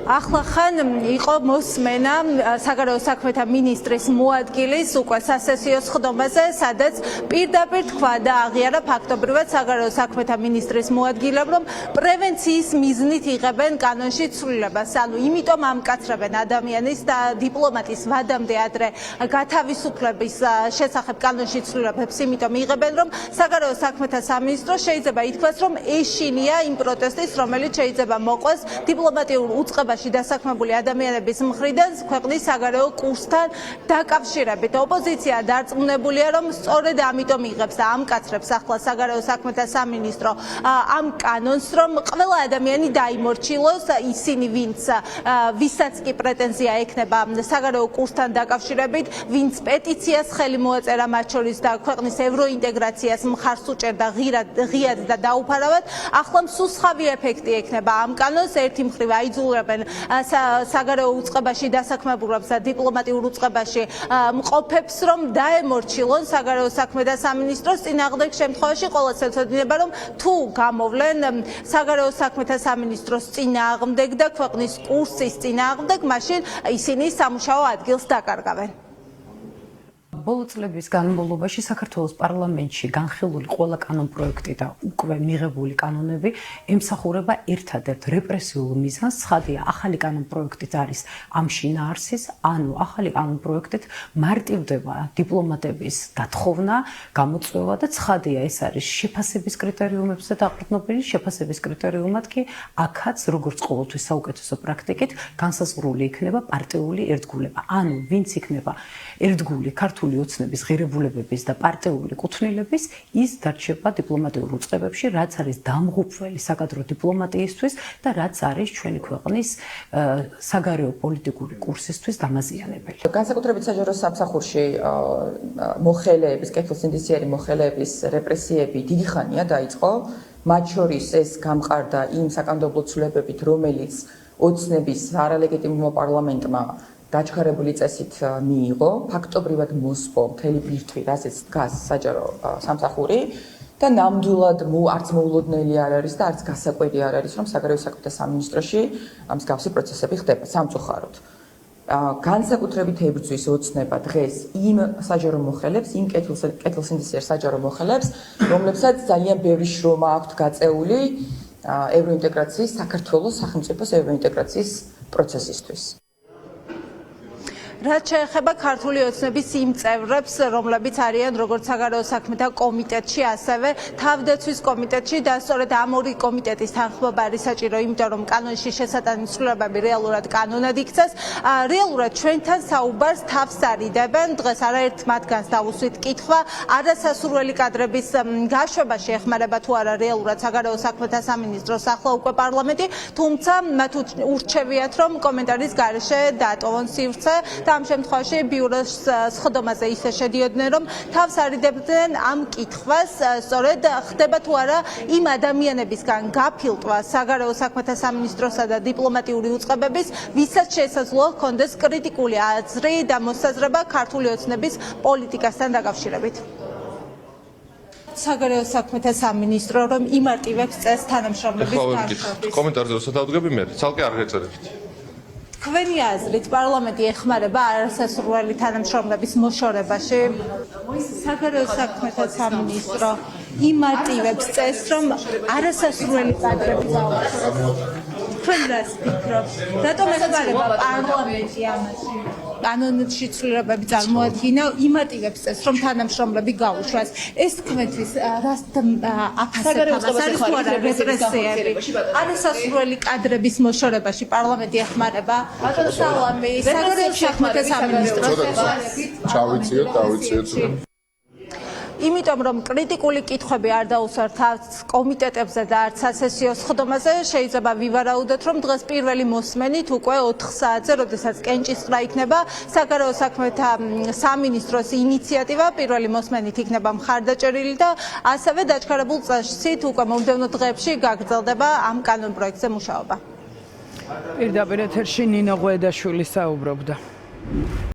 ახლა ხან იყო მოსმენა საგარეო საქმეთა მინისტრის მოადგილის უკვე სასესიო სხდომაზე, სადაც პირდაპირ თქვა და აღიარა ფაქტობრივად საგარეო საქმეთა ministris მოადგილემ, რომ პრევენციის მიზნით იღებენ კანონში ცვლილებას. ანუ იმიტომ ამკაცრებენ ადამიანის და დიპლომატის ვადამდე ადრე გათავისუფლების შესახებ კანონში ცვლილებებს, იმიტომ იღებენ, რომ საგარეო საქმეთა სამინისტრო შეიძლება ითქვას, რომ ეშინია იმ პროტესტის, რომელიც შეიძლება მოყვეს დიპლომატიურ უწყებაში დასაქმებული ადამიანების მხრიდან ქვეყნის საგარეო კურსთან დაკავშირებით. ოპოზიცია დარწმუნებულია, რომ სწორედ ამიტომ იღებს და ამკაცრებს ახლა საგარეო საქმეთა სამინისტრო ამ კანონს, რომ ყველა ადამიანი დაიმორჩილოს, ისინი ვისაც კი პრეტენზია ექნება საგარეო კურსთან დაკავშირებით, ვინც პეტიციას ხელი მოაწერა მათ შორის და ქვეყნის ევროინტეგრაციას მხარს უჭერდა ღიად და დაუფარავად, ახლა მსუსხავი ეფექტი ექნება ამ კანონს. ერთი მხრივ აიძულებენ საგარეო უწყებაში დასაქმებულებს და დიპლომატიურ უწყებაში მყოფებს, რომ დაემორჩილონ საგარეო საქმეთა სამინისტროს წინააღმდეგ შემთხვევაში ყოველს ეცოდინება, რომ თუ გამოვლენ საგარეო საქმეთა სამინისტროს წინააღმდეგ და ქვეყნის კურსის წინააღმდეგ, მაშინ ისინი სამუშაო ადგილს დაკარგავენ. ბოლო წლების განმავლობაში საქართველოს პარლამენტში განხილული ყველა კანონპროექტი და უკვე მიღებული კანონები ემსახურება ერთადერთ რეპრესიულ მიზანს. ცხადია, ახალი კანონპროექტით არის ამ შინაარსის, ანუ ახალი კანონპროექტით მარტივდება დიპლომატების დათხოვნა, გამოწვევა და ცხადია, ეს არის შეფასების კრიტერიუმებზე დაყრდნობილი. შეფასების კრიტერიუმად კი აქაც, როგორც ყოველთვის საუკეთესო პრაქტიკით, განსაზღვრული იქნება პარტიული ერთგულება. ანუ ვინც იქნება ერთგული ქართული ოცნების, ღირებულებების და პარტიული კუთვნილების, ის დარჩება დიპლომატიურ უწყებებში, რაც არის დამღუპველი საკადრო დიპლომატიისთვის და რაც არის ჩვენი ქვეყნის საგარეო პოლიტიკური კურსისთვის დამაზიანებელი. განსაკუთრებით საჯარო სამსახურში მოხელეების, კეთილსინდისიერი მოხელეების რეპრესიები დიდი ხანია დაიწყო. მათ შორის ეს გამყარდა იმ საკანონმდებლო ცვლილებებით, რომელიც ოცნების არალეგიტიმურმა პარლამენტმა დაჩქარებული წესით მიიღო, ფაქტობრივად მოსპო მთელი ბირთვი, რასაც დგას საჯარო სამსახური და ნამდვილად არც მოულოდნელი არ არის და არც გასაკვირი არ არის, რომ საგარეო საქმეთა სამინისტროში მსგავსი პროცესები ხდება სამწუხაროდ. განსაკუთრებით ებრძვის ოცნება დღეს იმ საჯარო მოხელებს, იმ კეთილსინდისიერ საჯარო მოხელებს, რომლებსაც ძალიან ბევრი შრომა აქვთ გაწეული ევროინტეგრაციის, საქართველოს სახელმწიფოს ევროინტეგრაციის პროცესისთვის. რაც შეეხება ქართული ოცნების იმ წევრებს, რომლებიც არიან როგორც საგარეო საქმეთა კომიტეტში, ასევე თავდაცვის კომიტეტში და სწორედ ამ ორი კომიტეტის თანხმობა არის საჭირო, იმიტომ რომ კანონში შესატანი ცვლილებები რეალურად კანონად იქცეს. რეალურად ჩვენთან საუბარს თავს არიდებენ. დღეს არაერთ მათგანს დავუსვით კითხვა, არასასურველი კადრების გაშვებაში ეხმარება თუ არა რეალურად საგარეო საქმეთა სამინისტროს ახლა უკვე პარლამენტი, თუმცა მათ ურჩევიათ, რომ კომენტარის გარეშე დაატოვონ სივრცე. ამ შემთხვევაში ბიუროს სხდომაზე ისე შედიოდნენ, რომ თავს არიდებდნენ ამ კითხვას, სწორედ ხდება თუ არა იმ ადამიანებისგან გაფილტვა საგარეო საქმეთა სამინისტროსა და დიპლომატიური უწყებების, ვისაც შესაძლოა ჰქონდეს კრიტიკული აზრი და მოსაზრება ქართული ოცნების პოლიტიკასთან დაკავშირებით. საგარეო საქმეთა სამინისტრო რომ იმარტივებს წესს თანამშრომლობის გაშრობის. კომენტარზე ვსათავდგები მე, ცალკე არ გეწერებით. თქვენი აზრით პარლამენტი ეხმარება არასასურველი თანამშრომლების მოშორებაში? საგარეო საქმეთა სამინისტრო იმარტივებს წესს, რომ არასასურველი კადრები გაუშვათ. თქვენ რას ფიქრობთ? რატომ ეხმარება პარლამენტი ამაში? კანონში ცვლილებები წარმოადგინა, იმარტივებს წესს, რომ თანამშრომლები გაუშვას. ეს თქვენთვის რას აფასებს? არის თუ არა რეპრესიები? არასასურველი კადრების მოშორებაში პარლამენტი ეხმარება? სალამი, საგარეო საქმეთა სამინისტრო. დავიციოთ. იმიტომ რომ კრიტიკული კითხვები არ დაუსვათ კომიტეტებზე და არც სასესიო სხდომაზე, შეიძლება ვივარაუდოთ, რომ დღეს პირველი მოსმენით უკვე 4 საათზე, როდესაც კენჭისყრა იქნება საგარეო საქმეთა სამინისტროს ინიციატივა, პირველი მოსმენით იქნება მხარდაჭერილი და ასევე დაჩქარებულ წესით უკვე მომდევნო დღეებში გაგრძელდება ამ კანონპროექტზე მუშაობა. პირდაპირ ეთერში ნინო ღვედაშვილი საუბრობდა.